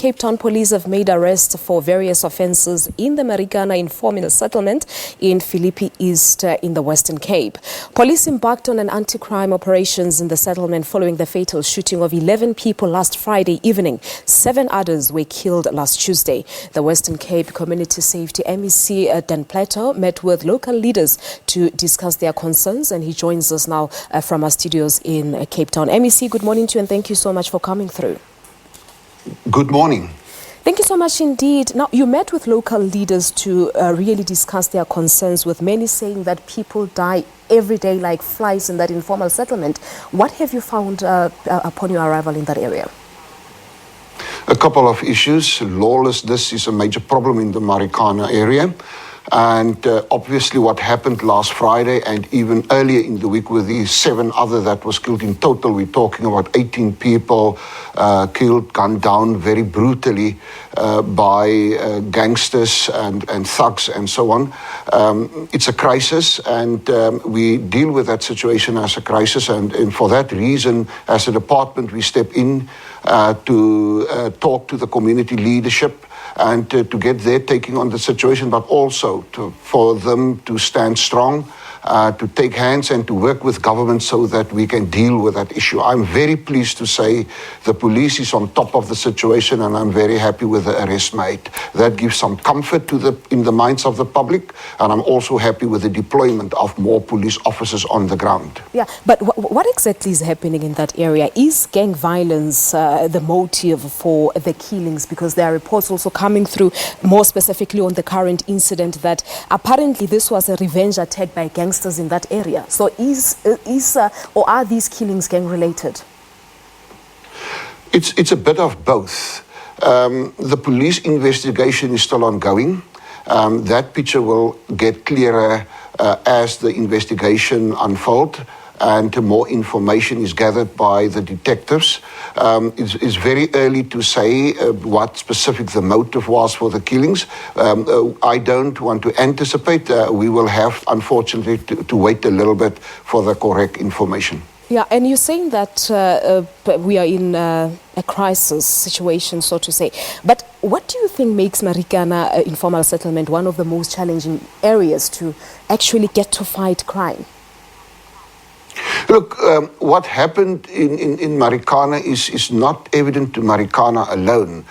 Cape Town police have made arrests for various offences in the Marikana informal settlement in Philippi East in the Western Cape. Police embarked on an anti-crime operations in the settlement following the fatal shooting of 11 people last Friday evening. 7 others were killed last Tuesday. The Western Cape Community Safety MEC Dan Plato met with local leaders to discuss their concerns, and he joins us now from our studios in Cape Town. MEC, good morning to you and thank you so much for coming through. Good morning. Thank you so much indeed. Now, you met with local leaders to really discuss their concerns, with many saying that people die every day like flies in that informal settlement. What have you found upon your arrival in that area? A couple of issues. Lawlessness is a major problem in the Marikana area. And obviously what happened last Friday and even earlier in the week with the 7 other that was killed in total, we're talking about 18 people killed, gunned down very brutally by gangsters and thugs and so on. It's a crisis, and we deal with that situation as a crisis, and for that reason, as a department, we step in to talk to the community leadership and to get their taking on the situation, but also for them to stand strong, to take hands and to work with government so that we can deal with that issue. I'm very pleased to say the police is on top of the situation, and I'm very happy with the arrest made. That gives some comfort in the minds of the public, and I'm also happy with the deployment of more police officers on the ground. Yeah, but what exactly is happening in that area? Is gang violence the motive for the killings? Because there are reports also coming through, more specifically on the current incident, that apparently this was a revenge attack by gangsters in that area. So or are these killings gang related? It's a bit of both. The police investigation is still ongoing. That picture will get clearer as the investigation unfolds and more information is gathered by the detectives. It's very early to say what specific the motive was for the killings. I don't want to anticipate. We will have, unfortunately, to wait a little bit for the correct information. Yeah, and you're saying that we are in a crisis situation, so to say. But what do you think makes Marikana informal settlement one of the most challenging areas to actually get to fight crime? Look, what happened in Marikana is not evident to Marikana alone.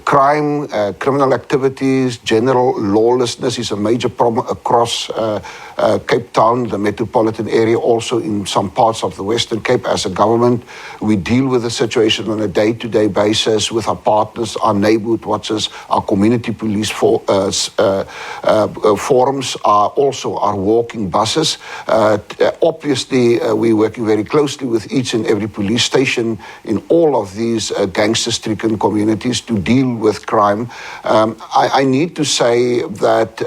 Crime, criminal activities, general lawlessness is a major problem across Cape Town, the metropolitan area, also in some parts of the Western Cape. As a government, we deal with the situation on a day-to-day basis with our partners, our neighborhood watchers, our community police forums, are also our walking buses. Obviously, we're working very closely with each and every police station in all of these gangster-stricken communities to deal with crime. I need to say that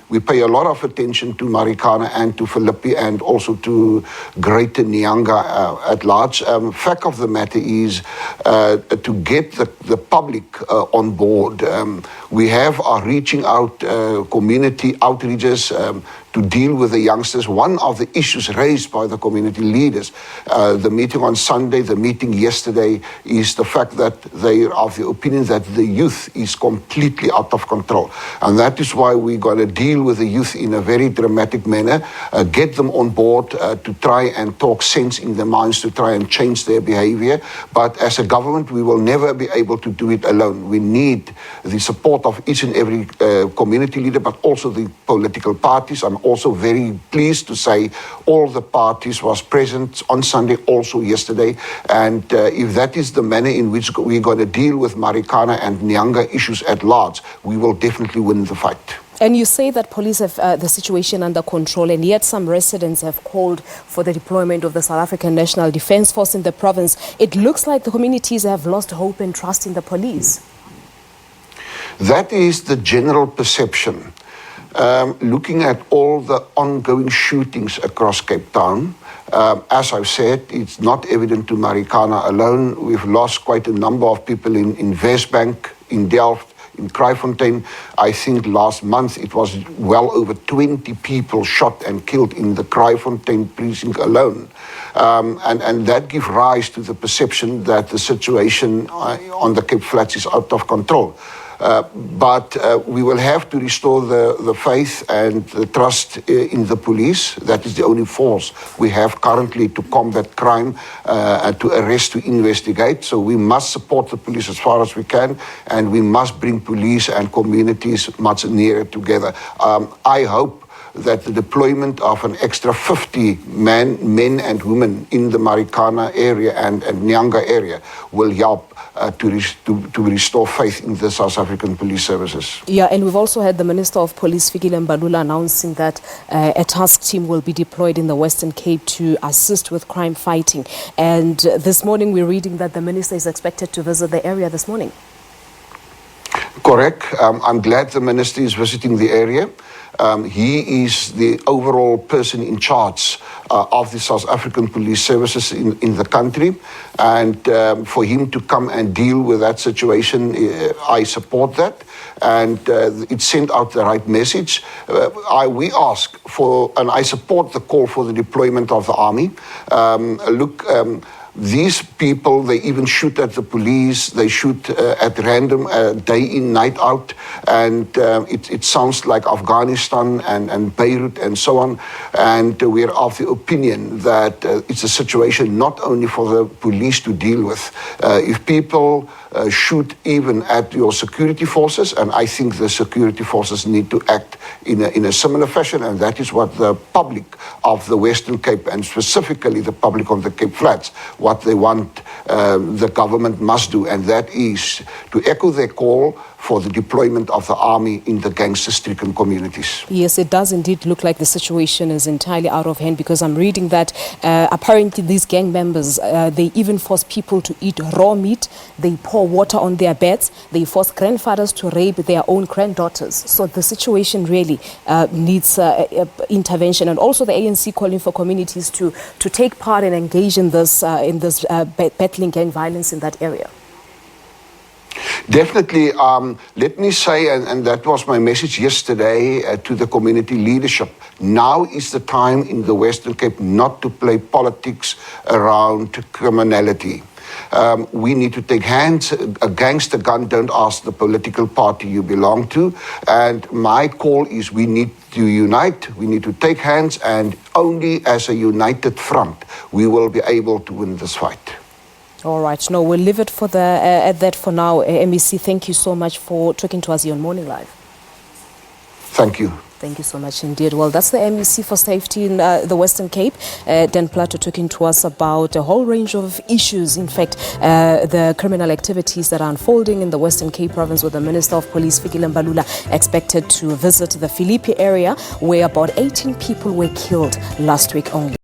we pay a lot of attention to Marikana and to Philippi and also to Greater Nyanga at large. Fact of the matter is to get the public on board. We have our reaching out community outreaches to deal with the youngsters. One of the issues raised by the community leaders, the meeting on Sunday, the meeting yesterday, is the fact that they are of the opinion that the youth is completely out of control. And that is why we're going to deal with the youth in a very dramatic manner, get them on board to try and talk sense in their minds, to try and change their behavior. But as a government, we will never be able to do it alone. We need the support of each and every community leader, but also the political parties. I'm also very pleased to say all the parties was present on Sunday, also yesterday. And if that is the manner in which we're going to deal with Marikana and Nyanga issues at large, we will definitely win the fight. And you say that police have the situation under control, and yet some residents have called for the deployment of the South African National Defence Force in the province. It looks like the communities have lost hope and trust in the police. That is the general perception. Looking at all the ongoing shootings across Cape Town, as I've said, it's not evident to Marikana alone. We've lost quite a number of people in Westbank, in Delft, in Kraaifontein. I think last month it was well over 20 people shot and killed in the Kraaifontein precinct alone. And that gives rise to the perception that the situation on the Cape Flats is out of control. But we will have to restore the faith and the trust in the police. That is the only force we have currently to combat crime, to arrest, to investigate. So we must support the police as far as we can, and we must bring police and communities much nearer together. I hope that the deployment of an extra 50 men and women in the Marikana area and Nyanga area will help to restore faith in the South African police services. Yeah, and we've also had the Minister of Police, Philippi East, announcing that a task team will be deployed in the Western Cape to assist with crime fighting. And this morning we're reading that the Minister is expected to visit the area this morning. Correct. I'm glad the Minister is visiting the area. He is the overall person in charge of the South African police services in the country. And for him to come and deal with that situation, I support that. And it sent out the right message. We ask for, and I support the call for the deployment of the army. These people, they even shoot at the police, they shoot at random, day in, night out, and it sounds like Afghanistan and Beirut and so on. And we're of the opinion that it's a situation not only for the police to deal with. If people shoot even at your security forces, and I think the security forces need to act in a similar fashion, and that is what the public of the Western Cape, and specifically the public on the Cape Flats, what they want the government must do, and that is to echo their call for the deployment of the army in the gangster-stricken communities. Yes, it does indeed look like the situation is entirely out of hand, because I'm reading that apparently these gang members, they even force people to eat raw meat, they pour water on their beds, they force grandfathers to rape their own granddaughters. So the situation really needs intervention, and also the ANC calling for communities to take part and engage in this battling gang violence in that area. Definitely. Let me say, and that was my message yesterday to the community leadership, now is the time in the Western Cape not to play politics around criminality. We need to take hands. A gangster gun don't ask the political party you belong to. And my call is we need to unite, we need to take hands, and only as a united front we will be able to win this fight. All right. No, we'll leave it for at that for now. MEC, thank you so much for talking to us here on Morning Live. Thank you. Thank you so much indeed. Well, that's the MEC for Safety in the Western Cape, Dan Plato, talking to us about a whole range of issues. In fact, the criminal activities that are unfolding in the Western Cape province, with the Minister of Police, Philippi East, expected to visit the Philippi area, where about 18 people were killed last week only.